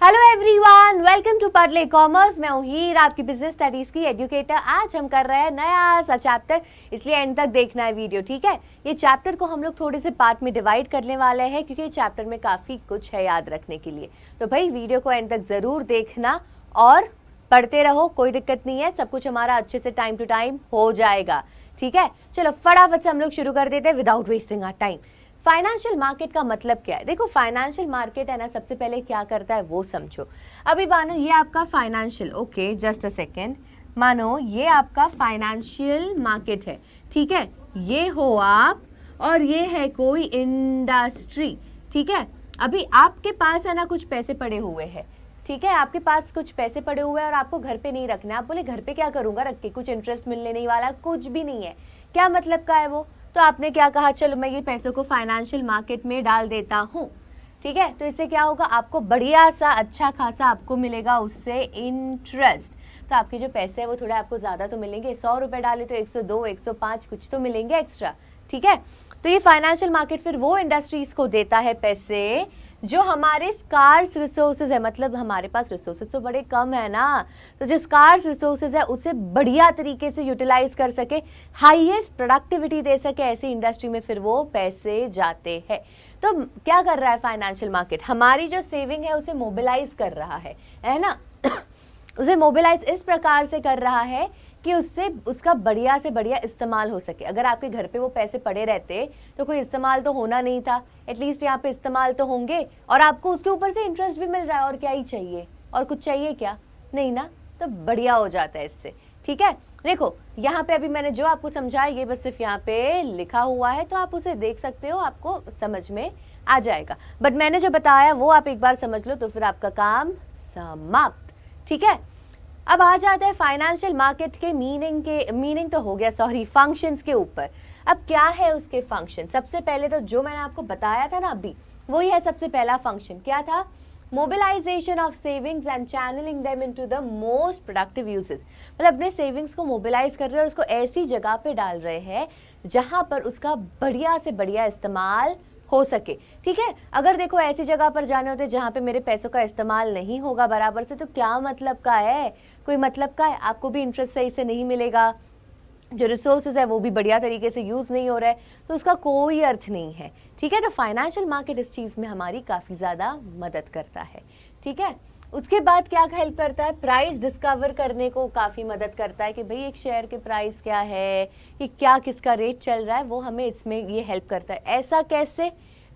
Hello everyone, welcome to पढ़ले commerce. मैं हूँ हीर, आपकी बिजनेस स्टडीज की एजुकेटर। आज हम कर रहे हैं नया सा चैप्टर, इसलिए एंड तक देखना है वीडियो, ठीक है। ये चैप्टर को हम लोग थोड़े से पार्ट में डिवाइड करने वाले हैं क्योंकि चैप्टर में काफ़ी कुछ है याद रखने के लिए। तो भाई वीडियो को एंड तक ज़रूर देखना और पढ़ते रहो, कोई दिक्कत नहीं है, सब कुछ हमारा अच्छे से टाइम टू टाइम हो जाएगा, ठीक है। चलो फटाफट से हम लोग शुरू कर देते हैं without wasting our time. Financial market का मतलब क्या है? देखो फाइनेंशियल मार्केट है ना, सबसे पहले क्या करता है वो समझो। अभी मानो ये आपका financial, okay just a second, मानो ये आपका फाइनेंशियल मार्केट है, ठीक है। ये हो आप और ये है कोई इंडस्ट्री, ठीक है। अभी आपके पास है ना कुछ पैसे पड़े हुए हैं, ठीक है। आपके पास कुछ पैसे पड़े हुए हैं और आपको घर पे नहीं रखना। आप बोले घर पे क्या करूंगा रख के, कुछ इंटरेस्ट मिलने नहीं वाला, कुछ भी नहीं है। क्या मतलब का है वो? तो आपने क्या कहा, चलो मैं ये पैसों को फाइनेंशियल मार्केट में डाल देता हूँ, ठीक है। तो इससे क्या होगा, आपको बढ़िया सा अच्छा खासा आपको मिलेगा उससे इंटरेस्ट। तो आपके जो पैसे हैं वो थोड़ा आपको ज़्यादा तो मिलेंगे। 100 रुपये डाले तो 102, 105 कुछ तो मिलेंगे एक्स्ट्रा, ठीक है। तो ये फाइनेंशियल मार्केट फिर वो इंडस्ट्रीज को देता है पैसे जो हमारे स्कार्स रिसोर्सेज है, मतलब हमारे पास रिसोर्सेज तो बड़े कम है ना, तो जो स्कार्स रिसोर्सेज है उसे बढ़िया तरीके से यूटिलाइज कर सके, हाईएस्ट प्रोडक्टिविटी दे सके, ऐसी इंडस्ट्री में फिर वो पैसे जाते हैं। तो क्या कर रहा है फाइनेंशियल मार्केट? हमारी जो सेविंग है उसे मोबिलाइज कर रहा है ना उसे मोबिलाइज इस प्रकार से कर रहा है कि उससे उसका बढ़िया से बढ़िया इस्तेमाल हो सके। अगर आपके घर पे वो पैसे पड़े रहते तो कोई इस्तेमाल तो होना नहीं था, एटलीस्ट यहाँ पे इस्तेमाल तो होंगे और आपको उसके ऊपर से इंटरेस्ट भी मिल रहा है। और क्या ही चाहिए, और कुछ चाहिए क्या? नहीं ना। तो बढ़िया हो जाता है इससे, ठीक है। देखो यहाँ पे अभी मैंने जो आपको समझाया ये बस सिर्फ यहाँ पे लिखा हुआ है, तो आप उसे देख सकते हो, आपको समझ में आ जाएगा। बट मैंने जो बताया वो आप एक बार समझ लो तो फिर आपका काम समाप्त, ठीक है। अब आ जाते हैं फाइनेंशियल मार्केट के मीनिंग तो हो गया, सॉरी, फंक्शंस के ऊपर। अब क्या है उसके फंक्शन? सबसे पहले तो जो मैंने आपको बताया था ना अभी, वही है सबसे पहला फंक्शन। क्या था? Mobilisation of savings and channelling them into the most productive uses. मतलब अपने सेविंग्स को मोबिलाइज कर रहे हैं और उसको ऐसी जगह पे डाल रहे हैं जहां पर उसका बढ़िया से बढ़िया इस्तेमाल हो सके, ठीक है। अगर देखो ऐसी जगह पर जाने होते जहाँ पे मेरे पैसों का इस्तेमाल नहीं होगा बराबर से, तो क्या मतलब का है? कोई मतलब का है? आपको भी इंटरेस्ट सही से नहीं मिलेगा, जो रिसोर्सेज है वो भी बढ़िया तरीके से यूज़ नहीं हो रहा है, तो उसका कोई अर्थ नहीं है, ठीक है। तो फाइनेंशियल मार्केट इस चीज़ में हमारी काफ़ी ज़्यादा मदद करता है, ठीक है। उसके बाद क्या हेल्प करता है? प्राइस डिस्कवर करने को काफ़ी मदद करता है कि भाई एक शेयर के प्राइस क्या है, कि क्या किसका रेट चल रहा है, वो हमें इसमें ये हेल्प करता है। ऐसा कैसे?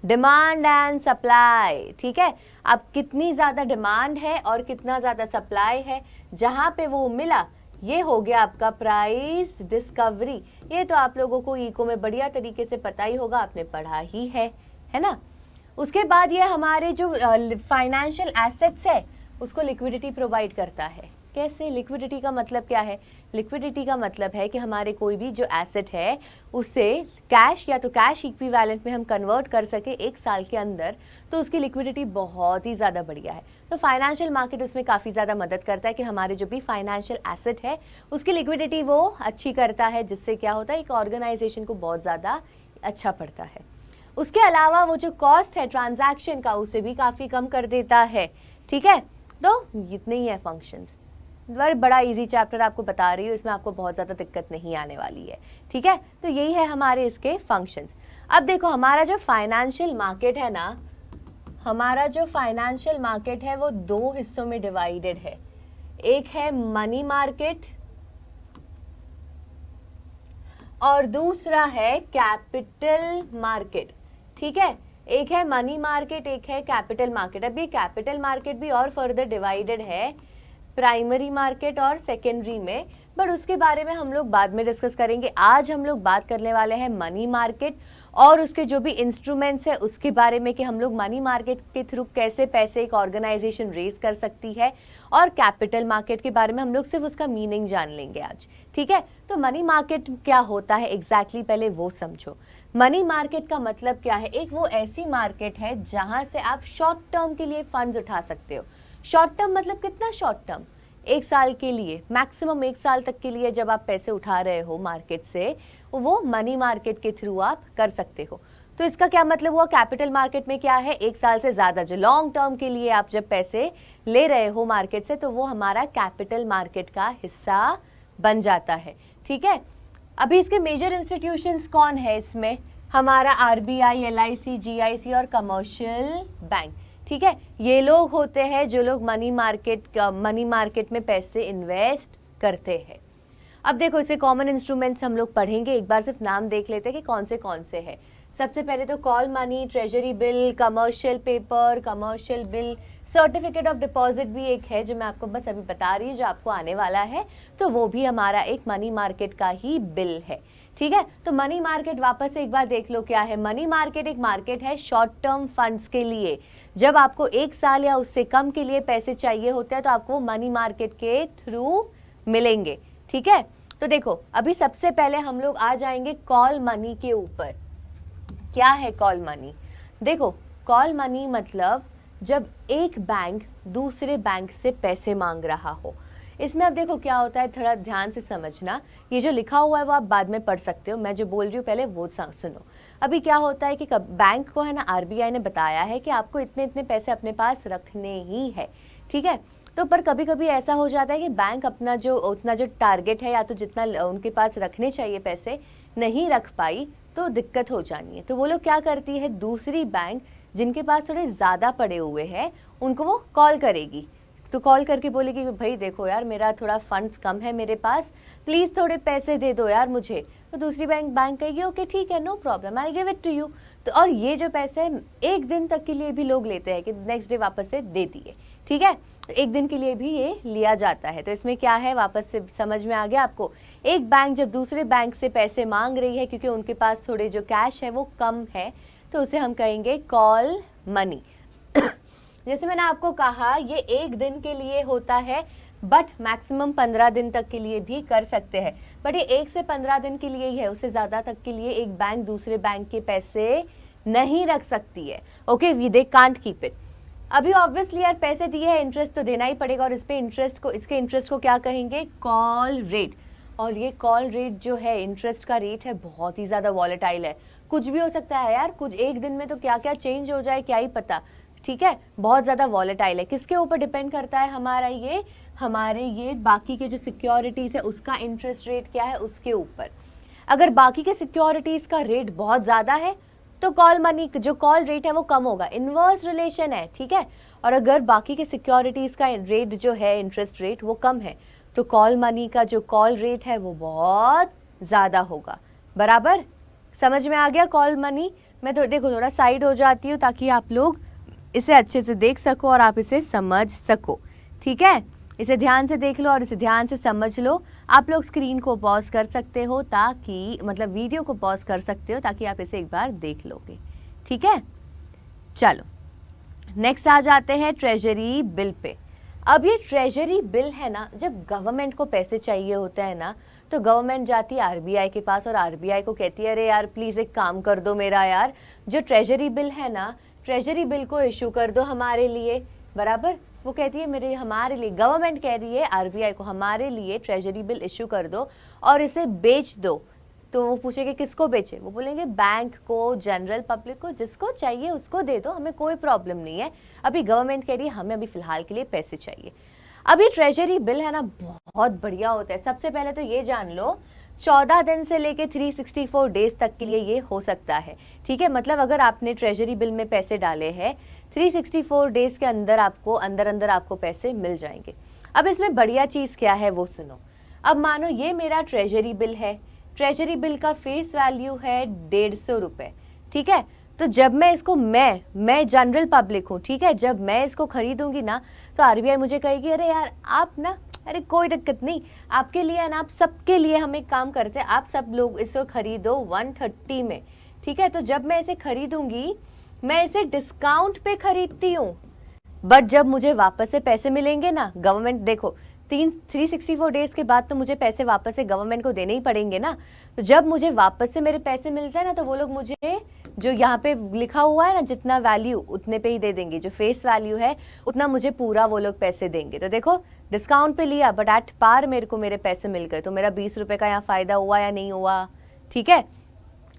डिमांड एंड सप्लाई, ठीक है। अब कितनी ज़्यादा डिमांड है और कितना ज़्यादा सप्लाई है, जहाँ पे वो मिला, ये हो गया आपका प्राइस डिस्कवरी। ये तो आप लोगों को इको में बढ़िया तरीके से पता ही होगा, आपने पढ़ा ही है ना। उसके बाद ये हमारे जो फाइनेंशियल एसेट्स है उसको लिक्विडिटी प्रोवाइड करता है। कैसे? लिक्विडिटी का मतलब क्या है? लिक्विडिटी का मतलब है कि हमारे कोई भी जो एसेट है उसे कैश या तो कैश इक्विवेलेंट में हम कन्वर्ट कर सके एक साल के अंदर, तो उसकी लिक्विडिटी बहुत ही ज़्यादा बढ़िया है। तो फाइनेंशियल मार्केट उसमें काफ़ी ज़्यादा मदद करता है कि हमारे जो भी फाइनेंशियल एसेट है उसकी लिक्विडिटी वो अच्छी करता है, जिससे क्या होता है, एक ऑर्गेनाइजेशन को बहुत ज़्यादा अच्छा पड़ता है। उसके अलावा वो जो कॉस्ट है ट्रांजैक्शन का उसे भी काफ़ी कम कर देता है, ठीक है। तो इतने ही है फंक्शंस। बड़ा इजी चैप्टर आपको बता रही हूँ, इसमें आपको बहुत ज़्यादा दिक्कत नहीं आने वाली है, ठीक है। तो यही है हमारे इसके फंक्शंस। अब देखो हमारा जो फाइनेंशियल मार्केट है ना, हमारा जो फाइनेंशियल मार्केट है वो दो हिस्सों में डिवाइडेड है। एक है मनी मार्केट और दूसरा है कैपिटल मार्केट, ठीक है। एक है मनी मार्केट, एक है कैपिटल मार्केट। अब ये कैपिटल मार्केट भी और फर्दर डिवाइडेड है प्राइमरी मार्केट और सेकेंडरी में, बट उसके बारे में हम लोग बाद में डिस्कस करेंगे। आज हम लोग बात करने वाले हैं मनी मार्केट और उसके जो भी इंस्ट्रूमेंट्स है उसके बारे में, कि हम लोग मनी मार्केट के थ्रू कैसे पैसे एक ऑर्गेनाइजेशन रेज कर सकती है, और कैपिटल मार्केट के बारे में हम लोग सिर्फ उसका मीनिंग जान लेंगे आज, ठीक है। तो मनी मार्केट क्या होता है एग्जैक्टली पहले वो समझो। मनी मार्केट का मतलब क्या है? एक वो ऐसी मार्केट है जहां से आप शॉर्ट टर्म के लिए फंड्स उठा सकते हो। शॉर्ट टर्म मतलब कितना शॉर्ट टर्म? एक साल के लिए, मैक्सिमम एक साल तक के लिए जब आप पैसे उठा रहे हो मार्केट से, वो मनी मार्केट के थ्रू आप कर सकते हो। तो इसका क्या मतलब हुआ, कैपिटल मार्केट में क्या है, 1 साल से ज्यादा जो लॉन्ग टर्म के लिए आप जब पैसे ले रहे हो मार्केट से, तो वो हमारा कैपिटल मार्केट का हिस्सा बन जाता है। ठीक है, अभी इसके मेजर इंस्टीट्यूशंस कौन है इसमें, हमारा आरबीआई, एलआईसी, जीआईसी और कमर्शियल बैंक। ठीक है, ये लोग होते हैं जो लोग मनी मार्केट में पैसे इन्वेस्ट करते हैं। अब देखो इसे कॉमन इंस्ट्रूमेंट्स हम लोग पढ़ेंगे, एक बार सिर्फ नाम देख लेते हैं कि कौन से हैं। सबसे पहले तो call money, treasury bill, commercial paper, commercial bill, certificate of deposit भी एक है जो मैं आपको बस अभी बता रही हूँ, जो आपको आने वाला है, तो वो भी हमारा एक मनी मार्केट का ही बिल है। ठीक है, तो मनी मार्केट वापस से एक बार देख लो क्या है। मनी मार्केट एक मार्केट है शॉर्ट टर्म फंड्स के लिए। जब आपको 1 साल या उससे कम के लिए पैसे चाहिए होते हैं तो आपको मनी मार्केट के थ्रू मिलेंगे। ठीक है, तो देखो अभी सबसे पहले हम लोग आ जाएंगे कॉल मनी के ऊपर। क्या है कॉल मनी? देखो कॉल मनी मतलब जब एक बैंक दूसरे बैंक से पैसे मांग रहा हो। इसमें अब देखो क्या होता है, थोड़ा ध्यान से समझना, ये जो लिखा हुआ है वो आप बाद में पढ़ सकते हो, मैं जो बोल रही हूँ पहले वो सुनो। अभी क्या होता है कि बैंक को है ना, आरबीआई ने बताया है कि आपको इतने इतने पैसे अपने पास रखने ही है। ठीक है, तो पर कभी कभी ऐसा हो जाता है कि बैंक अपना जो उतना जो टारगेट है या तो जितना उनके पास रखने चाहिए पैसे नहीं रख पाई, तो दिक्कत हो जानी है। तो वो लोग क्या करती है, दूसरी बैंक जिनके पास थोड़े ज़्यादा पड़े हुए हैं उनको वो कॉल करेगी। तो कॉल करके बोलेगी भाई देखो यार मेरा थोड़ा फंड्स कम है मेरे पास, प्लीज़ थोड़े पैसे दे दो यार मुझे। तो दूसरी बैंक कहेगी ओके ठीक है, no problem, I give it to you. तो और ये जो पैसे हैं 1 दिन तक के लिए भी लोग लेते हैं कि नेक्स्ट डे वापस से दे दिए। ठीक है, तो 1 दिन के लिए भी ये लिया जाता है। तो इसमें क्या है, वापस से समझ में आ गया आपको। एक बैंक जब दूसरे बैंक से पैसे मांग रही है क्योंकि उनके पास थोड़े जो कैश है वो कम है, तो उसे हम कहेंगे कॉल मनी। जैसे मैंने आपको कहा ये 1 दिन के लिए होता है, बट मैक्सिमम 15 दिन तक के लिए भी कर सकते हैं। बट ये 1 से 15 दिन के लिए ही है, उससे ज़्यादा तक के लिए एक बैंक दूसरे बैंक के पैसे नहीं रख सकती है। Okay, we they can't keep it. अभी ऑब्वियसली यार पैसे दिए हैं, इंटरेस्ट तो देना ही पड़ेगा, और इसके इंटरेस्ट को क्या कहेंगे, कॉल रेट। और ये कॉल रेट जो है, इंटरेस्ट का रेट है, बहुत ही ज़्यादा वॉलेटाइल है, कुछ भी हो सकता है यार, कुछ 1 दिन में तो क्या क्या चेंज हो जाए क्या ही पता। ठीक है, बहुत ज़्यादा वॉलेटाइल है। किसके ऊपर डिपेंड करता है, हमारे ये बाकी के जो सिक्योरिटीज़ है उसका इंटरेस्ट रेट क्या है उसके ऊपर। अगर बाकी के सिक्योरिटीज़ का रेट बहुत ज़्यादा है तो कॉल मनी जो कॉल रेट है वो कम होगा, इनवर्स रिलेशन है। ठीक है, और अगर बाकी के सिक्योरिटीज़ का रेट जो है, इंटरेस्ट रेट, वो कम है, तो कॉल मनी का जो कॉल रेट है वो बहुत ज़्यादा होगा। बराबर समझ में आ गया कॉल मनी? मैं तो देखो थोड़ा साइड हो जाती हूँ ताकि आप लोग इसे अच्छे से देख सको और आप इसे समझ सको। ठीक है, इसे ध्यान से देख लो और इसे ध्यान से समझ लो। आप लोग स्क्रीन को पॉज कर सकते हो ताकि, मतलब वीडियो को पॉज कर सकते हो ताकि आप इसे एक बार देख लोगे। ठीक है, चलो नेक्स्ट आ जाते हैं ट्रेजरी बिल पे। अब ये ट्रेजरी बिल है ना, जब गवर्नमेंट को पैसे चाहिए होते हैं ना, तो गवर्नमेंट जाती है आरबीआई के पास और आरबीआई को कहती है अरे यार प्लीज़ एक काम कर दो मेरा यार, जो ट्रेजरी बिल है ना, ट्रेजरी बिल को इशू कर दो हमारे लिए। बराबर, वो कहती है हमारे लिए, गवर्नमेंट कह रही है आरबीआई को हमारे लिए ट्रेजरी बिल इशू कर दो और इसे बेच दो। तो वो पूछेंगे किसको बेचे, वो बोलेंगे बैंक को, जनरल पब्लिक को, जिसको चाहिए उसको दे दो, हमें कोई प्रॉब्लम नहीं है। अभी गवर्नमेंट कह रही है हमें अभी फिलहाल के लिए पैसे चाहिए। अभी ट्रेजरी बिल है ना, बहुत बढ़िया होता है। सबसे पहले तो ये जान लो 14 दिन से लेके 364 डेज तक के लिए ये हो सकता है। ठीक है, मतलब अगर आपने ट्रेजरी बिल में पैसे डाले हैं 364 डेज के अंदर आपको पैसे मिल जाएंगे। अब इसमें बढ़िया चीज़ क्या है वो सुनो। अब मानो ये मेरा ट्रेजरी बिल है, ट्रेजरी बिल का फेस वैल्यू है 150 रुपये। ठीक है, तो जब मैं इसको मैं जनरल पब्लिक हूँ, ठीक है, जब मैं इसको खरीदूंगी ना तो आरबीआई मुझे कहेगी अरे यार आप ना, अरे कोई दिक्कत नहीं, आपके लिए ना, आप सबके लिए हम एक काम करते हैं, आप सब लोग इसको खरीदो 130 में। ठीक है, तो जब मैं इसे खरीदूंगी मैं इसे डिस्काउंट पे खरीदती हूँ, बट जब मुझे वापस से पैसे मिलेंगे ना, गवर्नमेंट देखो 364 डेज के बाद तो मुझे पैसे वापस से गवर्नमेंट को देने ही पड़ेंगे ना। तो जब मुझे वापस से मेरे पैसे मिलते हैं ना, तो वो लोग मुझे जो यहाँ पे लिखा हुआ है ना, जितना वैल्यू उतने पे ही दे देंगे, जो फेस वैल्यू है उतना मुझे पूरा वो लोग पैसे देंगे। तो देखो डिस्काउंट पे लिया बट एट पार मेरे को मेरे पैसे मिल गए, तो मेरा 20 रुपये का यहाँ फ़ायदा हुआ या नहीं हुआ। ठीक है,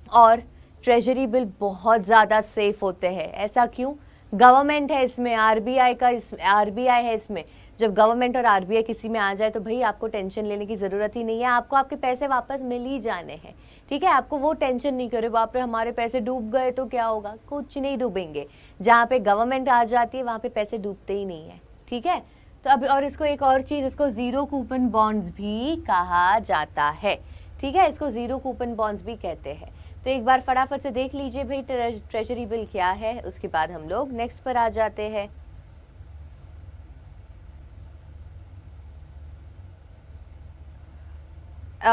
और ट्रेजरी बिल बहुत ज़्यादा सेफ होते हैं। ऐसा क्यों? गवर्नमेंट है इसमें, आरबीआई है इसमें। जब गवर्नमेंट और आरबीआई किसी में आ जाए तो भाई आपको टेंशन लेने की ज़रूरत ही नहीं है, आपको आपके पैसे वापस मिल ही जाने हैं। ठीक है, आपको वो टेंशन नहीं करे बाप रे हमारे पैसे डूब गए तो क्या होगा, कुछ नहीं डूबेंगे। जहाँ पे गवर्नमेंट आ जाती है वहाँ पे पैसे डूबते ही नहीं है। ठीक है, तो अब और इसको एक और चीज़, इसको ज़ीरो कूपन बॉन्ड्स भी कहा जाता है। ठीक है, इसको ज़ीरो कूपन बॉन्ड्स भी कहते हैं। तो एक बार फटाफट से देख लीजिए भाई ट्रेजरी बिल क्या है, उसके बाद हम लोग नेक्स्ट पर आ जाते हैं।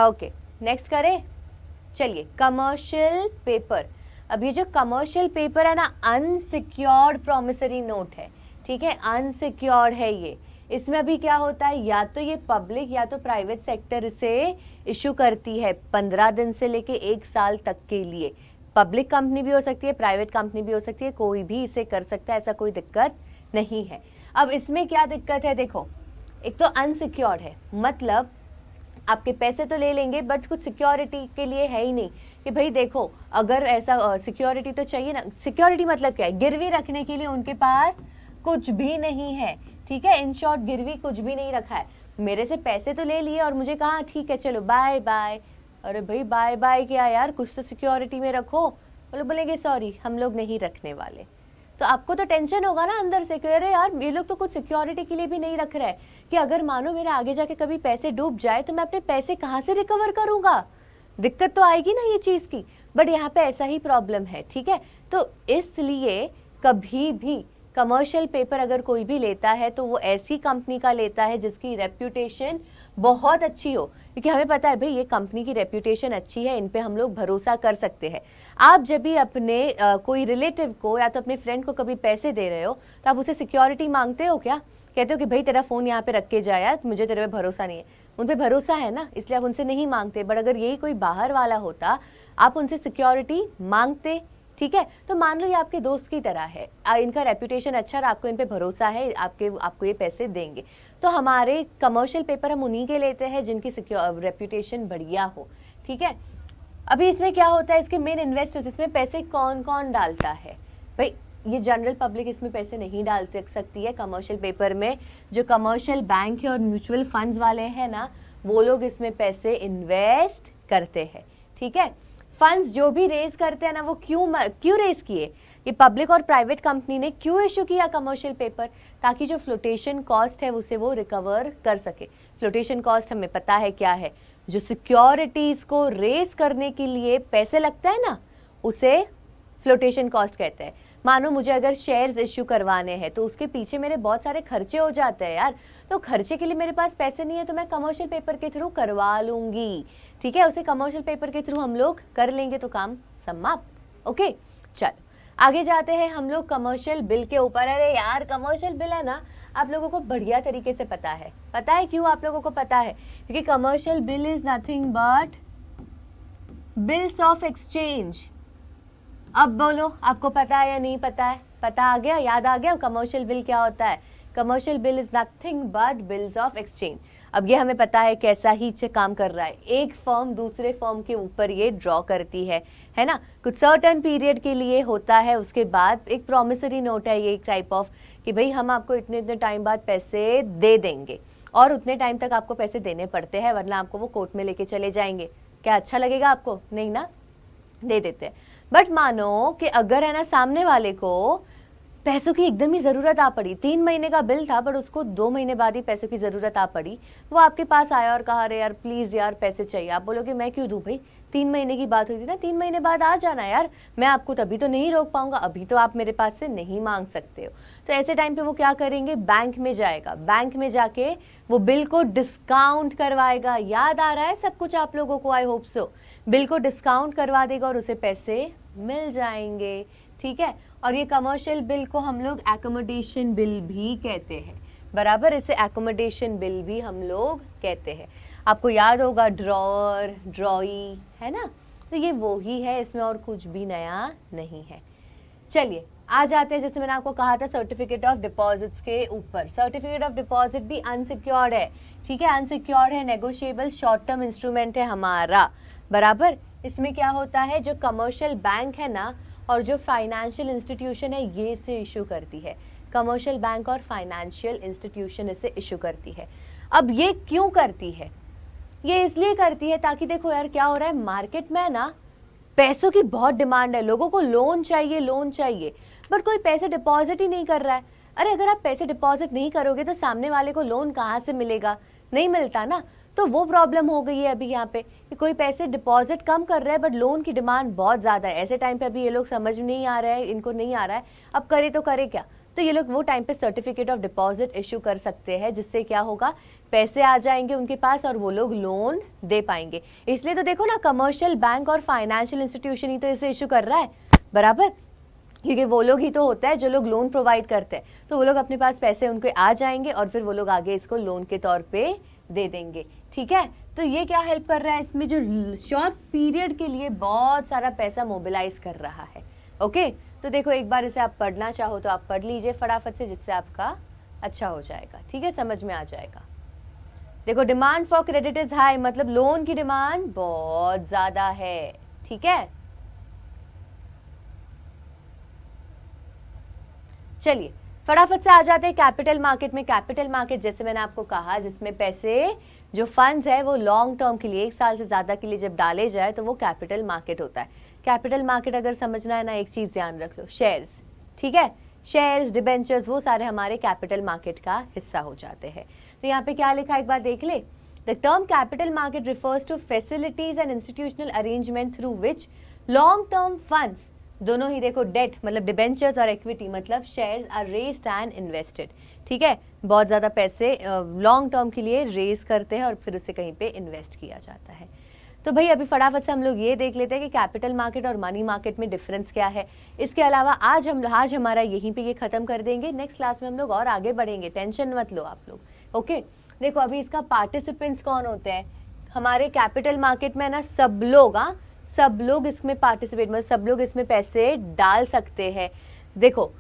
ओके, नेक्स्ट करें। चलिए, कमर्शियल पेपर। अब ये जो कमर्शियल पेपर है ना, अनसिक्योर्ड प्रॉमिसरी नोट है। ठीक है, अनसिक्योर्ड है ये। इसमें अभी क्या होता है, या तो ये पब्लिक या तो प्राइवेट सेक्टर से इशू करती है 15 दिन से लेके 1 साल तक के लिए। पब्लिक कंपनी भी हो सकती है, प्राइवेट कंपनी भी हो सकती है, कोई भी इसे कर सकता है, ऐसा कोई दिक्कत नहीं है। अब इसमें क्या दिक्कत है, देखो, एक तो अनसिक्योर्ड है, मतलब आपके पैसे तो ले लेंगे बट कुछ सिक्योरिटी के लिए है ही नहीं कि भाई देखो, अगर ऐसा सिक्योरिटी तो चाहिए ना। सिक्योरिटी मतलब क्या है, गिरवी रखने के लिए उनके पास कुछ भी नहीं है। ठीक है, इन शॉर्ट गिरवी कुछ भी नहीं रखा है। मेरे से पैसे तो ले लिए और मुझे कहा ठीक है चलो बाय बाय। अरे भाई बाय बाय क्या यार, कुछ तो सिक्योरिटी में रखो। बोलेंगे सॉरी हम लोग नहीं रखने वाले। तो आपको तो टेंशन होगा ना अंदर से कि अरे यार ये लोग तो कुछ सिक्योरिटी के लिए भी नहीं रख रहा है कि अगर मानो मेरे आगे जाके कभी पैसे डूब जाए तो मैं अपने पैसे कहाँ से रिकवर करूंगा, दिक्कत तो आएगी ना ये चीज़ की। बट यहाँ पे ऐसा ही प्रॉब्लम है। ठीक है, तो इसलिए कभी भी कमर्शियल पेपर अगर कोई भी लेता है तो वो ऐसी कंपनी का लेता है जिसकी रेप्यूटेशन बहुत अच्छी हो, क्योंकि हमें पता है भाई ये कंपनी की रेप्यूटेशन अच्छी है, इन पे हम लोग भरोसा कर सकते हैं। आप जब भी अपने कोई रिलेटिव को या तो अपने फ्रेंड को कभी पैसे दे रहे हो तो आप उसे सिक्योरिटी मांगते हो क्या? कहते हो कि भाई तेरा फ़ोन यहाँ पे रख के जा यार, मुझे तेरे पे भरोसा नहीं है। उन पे भरोसा है ना, इसलिए आप उनसे नहीं मांगते। बट अगर यही कोई बाहर वाला होता, आप उनसे सिक्योरिटी मांगते। ठीक है, तो मान लो ये आपके दोस्त की तरह है, इनका रेप्यूटेशन अच्छा और आपको इन पे भरोसा है, आपको ये पैसे देंगे। तो हमारे कमर्शियल पेपर हम उन्हीं के लेते हैं जिनकी रेप्यूटेशन बढ़िया हो। ठीक है, अभी इसमें क्या होता है, इसके मेन इन्वेस्टर्स, इसमें पैसे कौन कौन डालता है भाई? ये जनरल पब्लिक इसमें पैसे नहीं डाल सकती है कमर्शियल पेपर में। जो कमर्शियल बैंक है और म्यूचुअल फंड्स वाले हैं ना, वो लोग इसमें पैसे इन्वेस्ट करते हैं। ठीक है, फंड्स जो भी रेज करते हैं ना, वो क्यों रेज किए? ये पब्लिक और प्राइवेट कंपनी ने क्यों इशू किया कमर्शियल पेपर? ताकि जो फ्लोटेशन कॉस्ट है उसे वो रिकवर कर सके। फ्लोटेशन कॉस्ट हमें पता है क्या है, जो सिक्योरिटीज को रेज करने के लिए पैसे लगता है ना, उसे फ्लोटेशन कॉस्ट कहते हैं। मानो मुझे अगर शेयर्स इश्यू करवाने हैं तो उसके पीछे मेरे बहुत सारे खर्चे हो जाते हैं यार, तो खर्चे के लिए मेरे पास पैसे नहीं है तो मैं कमर्शियल पेपर के थ्रू करवा लूंगी। ठीक है, उसे कमर्शियल पेपर के थ्रू हम लोग कर लेंगे तो काम समाप्त। ओके, चलो आगे जाते हैं हम लोग कमर्शियल बिल के ऊपर। अरे यार कमर्शियल बिल है ना, आप लोगों को बढ़िया तरीके से पता है। पता है क्यों आप लोगों को पता है? क्योंकि commercial bill is nothing but bills of exchange. अब बोलो आपको पता है या नहीं पता है? पता आ गया, याद आ गया कमर्शियल बिल क्या होता है? Commercial bill is nothing but bills of exchange. अब ये हमें पता है कैसा ही काम कर रहा है, एक फर्म दूसरे फर्म के ऊपर ये ड्रॉ करती है ना, कुछ सर्टेन पीरियड के लिए होता है, उसके बाद एक प्रॉमिसरी नोट है ये एक टाइप ऑफ कि भाई हम आपको इतने इतने टाइम बाद पैसे दे देंगे और उतने टाइम तक आपको पैसे देने पड़ते हैं वरना आपको वो कोर्ट में लेके चले जाएंगे। क्या अच्छा लगेगा आपको? नहीं ना, दे देते हैं। बट मानो कि अगर है ना सामने वाले को पैसों की एकदम ही ज़रूरत आ पड़ी, 3 महीने का बिल था बट उसको 2 महीने बाद ही पैसों की ज़रूरत आ पड़ी, वो आपके पास आया और कहा अरे यार प्लीज़ यार पैसे चाहिए। आप बोलोगे मैं क्यों दूँ भाई, 3 महीने की बात हुई थी ना, 3 महीने बाद आ जाना यार, मैं आपको तभी तो नहीं रोक पाऊंगा, अभी तो आप मेरे पास से नहीं मांग सकते हो। तो ऐसे टाइम पे वो क्या करेंगे, बैंक में जाएगा, बैंक में जाके वो बिल को डिस्काउंट करवाएगा। याद आ रहा है सब कुछ आप लोगों को? I hope so. बिल को डिस्काउंट करवा देगा और उसे पैसे मिल जाएंगे। ठीक है, और ये कमर्शियल बिल को हम लोग एकोमोडेशन बिल भी कहते हैं, बराबर, इसे एकोमोडेशन बिल भी हम लोग कहते हैं। आपको याद होगा ड्रॉअर, ड्रॉई, है ना, तो ये वो ही है, इसमें और कुछ भी नया नहीं है। चलिए आ जाते हैं, जैसे मैंने आपको कहा था सर्टिफिकेट ऑफ डिपॉजिट्स के ऊपर। सर्टिफिकेट ऑफ डिपॉजिट भी अनसिक्योर्ड है। ठीक है, अनसिक्योर्ड है, नेगोशिएबल शॉर्ट टर्म इंस्ट्रूमेंट है हमारा, बराबर। इसमें क्या होता है, जो कमर्शियल बैंक है ना और जो फाइनेंशियल इंस्टीट्यूशन है ये इसे इशू करती है। कमर्शियल बैंक और फाइनेंशियल इंस्टीट्यूशन इसे इशू करती है। अब ये क्यों करती है? ये इसलिए करती है ताकि देखो यार क्या हो रहा है, मार्केट में ना पैसों की बहुत डिमांड है, लोगों को लोन चाहिए, बट कोई पैसे डिपॉजिट ही नहीं कर रहा है। अरे अगर आप पैसे डिपॉजिट नहीं करोगे तो सामने वाले को लोन कहाँ से मिलेगा? नहीं मिलता ना। तो वो प्रॉब्लम हो गई है अभी यहाँ पे कि कोई पैसे डिपॉजिट कम कर रहा है बट लोन की डिमांड बहुत ज़्यादा है। ऐसे टाइम पे अभी ये लोग समझ नहीं आ रहा है, इनको नहीं आ रहा है अब करे तो करे क्या। तो ये लोग वो टाइम पे सर्टिफिकेट ऑफ डिपॉजिट इशू कर सकते हैं, जिससे क्या होगा, पैसे आ जाएंगे उनके पास और वो लोग लोन दे पाएंगे। इसलिए तो देखो ना, कमर्शियल बैंक और फाइनेंशियल इंस्टीट्यूशन ही तो इसे इशू कर रहा है बराबर, क्योंकि वो लोग ही तो होता है जो लोग लोन प्रोवाइड करते हैं। तो वो लोग अपने पास पैसे उनके आ जाएंगे और फिर वो लोग आगे इसको लोन के तौर पे दे देंगे। ठीक है, तो ये क्या हेल्प कर रहा है इसमें, जो शॉर्ट पीरियड के लिए बहुत सारा पैसा मोबिलाइज कर रहा है। ओके, तो देखो एक बार इसे आप पढ़ना चाहो तो आप पढ़ लीजिए फटाफट से, जिससे आपका अच्छा हो जाएगा। ठीक है, समझ में आ जाएगा। देखो, demand for credit is high, मतलब लोन की डिमांड बहुत ज्यादा है। ठीक है, चलिए फटाफट से आ जाते हैं कैपिटल मार्केट में। कैपिटल मार्केट जैसे मैंने आपको कहा, जिसमें पैसे जो फंड्स है वो लॉन्ग टर्म के लिए, 1 साल से ज्यादा के लिए जब डाले जाए तो वो कैपिटल मार्केट होता है। कैपिटल मार्केट अगर समझना है ना, एक चीज ध्यान रख लो, शेयर्स। ठीक है, शेयर्स, डिबेंचर्स, वो सारे हमारे कैपिटल मार्केट का हिस्सा हो जाते हैं। तो यहाँ पे क्या लिखा है एक बार देख ले। The term capital market refers to facilities and institutional arrangement through which long term funds, दोनों ही देखो, डेट मतलब डिबेंचर्स और इक्विटी मतलब shares, are raised and invested. ठीक है, बहुत ज़्यादा पैसे लॉन्ग टर्म के लिए रेज करते हैं और फिर उसे कहीं पे इन्वेस्ट किया जाता है। तो भाई अभी फटाफट से हम लोग ये देख लेते हैं कि कैपिटल मार्केट और मनी मार्केट में डिफरेंस क्या है। इसके अलावा आज हमारा यहीं पे ये खत्म कर देंगे। नेक्स्ट क्लास में हम लोग और आगे बढ़ेंगे, टेंशन मत लो आप लोग। ओके, देखो अभी इसका पार्टिसिपेंट्स कौन होते हैं हमारे कैपिटल मार्केट में ना, सब लोग, सब लोग इसमें पार्टिसिपेट, मतलब सब लोग इसमें पैसे डाल सकते हैं। देखो,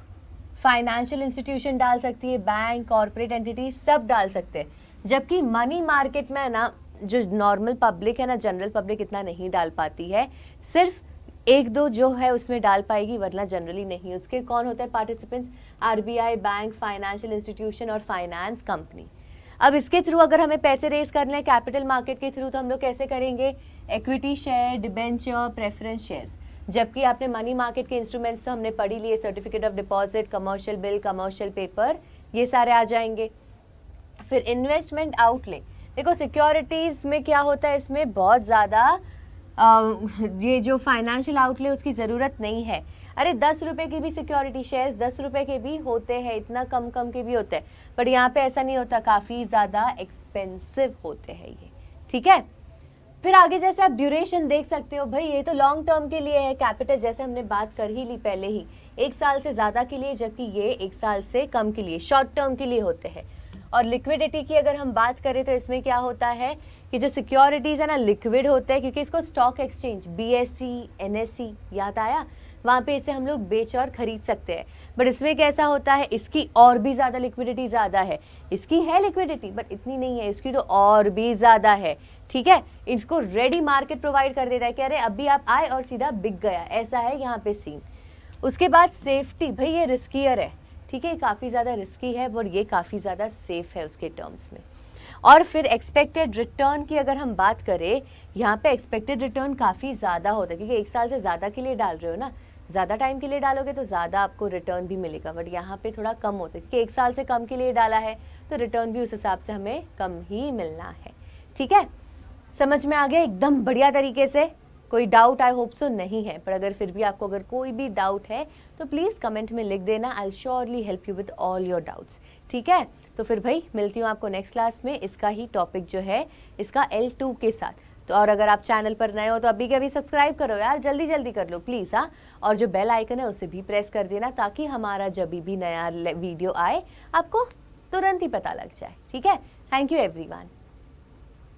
फाइनेंशियल इंस्टीट्यूशन डाल सकती है, बैंक, कॉर्पोरेट एंटिटी सब डाल सकते हैं। जबकि मनी मार्केट में ना जो नॉर्मल पब्लिक है ना, जनरल पब्लिक इतना नहीं डाल पाती है, सिर्फ 1-2 जो है उसमें डाल पाएगी, वरना जनरली नहीं। उसके कौन होता है participants? RBI, bank, financial institution और फाइनेंस कंपनी। अब इसके थ्रू अगर हमें पैसे रेज करने हैं कैपिटल मार्केट के थ्रू, तो हम लोग कैसे करेंगे? Equity share, debenture, preference shares. जबकि आपने मनी मार्केट के इंस्ट्रूमेंट्स तो हमने पढ़ी लिए, certificate of deposit, commercial bill, commercial paper, ये सारे आ जाएंगे। फिर इन्वेस्टमेंट आउटले, देखो सिक्योरिटीज में क्या होता है, इसमें बहुत ज़्यादा ये जो फाइनेंशियल आउटले उसकी ज़रूरत नहीं है। अरे 10 रुपए की भी सिक्योरिटी शेयर्स 10 रुपए के भी होते हैं, इतना कम के भी होते हैं, बट यहाँ पे ऐसा नहीं होता, काफ़ी ज़्यादा एक्सपेंसिव होते हैं ये। ठीक है, फिर आगे जैसे आप ड्यूरेशन देख सकते हो, भाई ये तो लॉन्ग टर्म के लिए है। कैपिटल जैसे हमने बात कर ही ली पहले ही, 1 साल से ज़्यादा के लिए, जबकि ये 1 साल से कम के लिए, शॉर्ट टर्म के लिए होते हैं। और लिक्विडिटी की अगर हम बात करें तो इसमें क्या होता है कि जो सिक्योरिटीज़ है ना, लिक्विड होते हैं, क्योंकि इसको स्टॉक एक्सचेंज, BSE, NSE याद आया, वहाँ पे इसे हम लोग बेच और खरीद सकते हैं। बट इसमें कैसा होता है, इसकी और भी ज़्यादा लिक्विडिटी ज़्यादा है। इसकी है लिक्विडिटी बट इतनी नहीं है, इसकी तो और भी ज़्यादा है। ठीक है, इसको रेडी मार्केट प्रोवाइड कर देता है कि अरे अभी आप आए और सीधा बिक गया, ऐसा है यहाँ पे सीन। उसके बाद सेफ्टी, भाई ये रिस्कियर है। ठीक है, काफ़ी ज़्यादा रिस्की है और ये काफ़ी ज़्यादा सेफ है उसके टर्म्स में। और फिर एक्सपेक्टेड रिटर्न की अगर हम बात करें, यहाँ पे एक्सपेक्टेड रिटर्न काफ़ी ज़्यादा होता है, क्योंकि 1 साल से ज़्यादा के लिए डाल रहे हो ना, ज़्यादा टाइम के लिए डालोगे तो ज़्यादा आपको रिटर्न भी मिलेगा। बट यहाँ पे थोड़ा कम होता है, क्योंकि 1 साल से कम के लिए डाला है तो रिटर्न भी उस हिसाब से हमें कम ही मिलना है। ठीक है, समझ में आ गया एकदम बढ़िया तरीके से? कोई डाउट आई होप सो नहीं है, पर अगर फिर भी आपको अगर कोई भी डाउट है तो प्लीज़ कमेंट में लिख देना, I will surely help you with all your doubts. ठीक है, तो फिर भाई मिलती हूँ आपको नेक्स्ट क्लास में, इसका ही टॉपिक जो है इसका L2 के साथ। तो और अगर आप चैनल पर नए हो तो अभी के अभी सब्सक्राइब करो यार, जल्दी जल्दी कर लो प्लीज़। हाँ, और जो बेल आइकन है उसे भी प्रेस कर देना, ताकि हमारा जब भी नया वीडियो आए आपको तुरंत ही पता लग जाए। ठीक है, थैंक यू एवरीवन।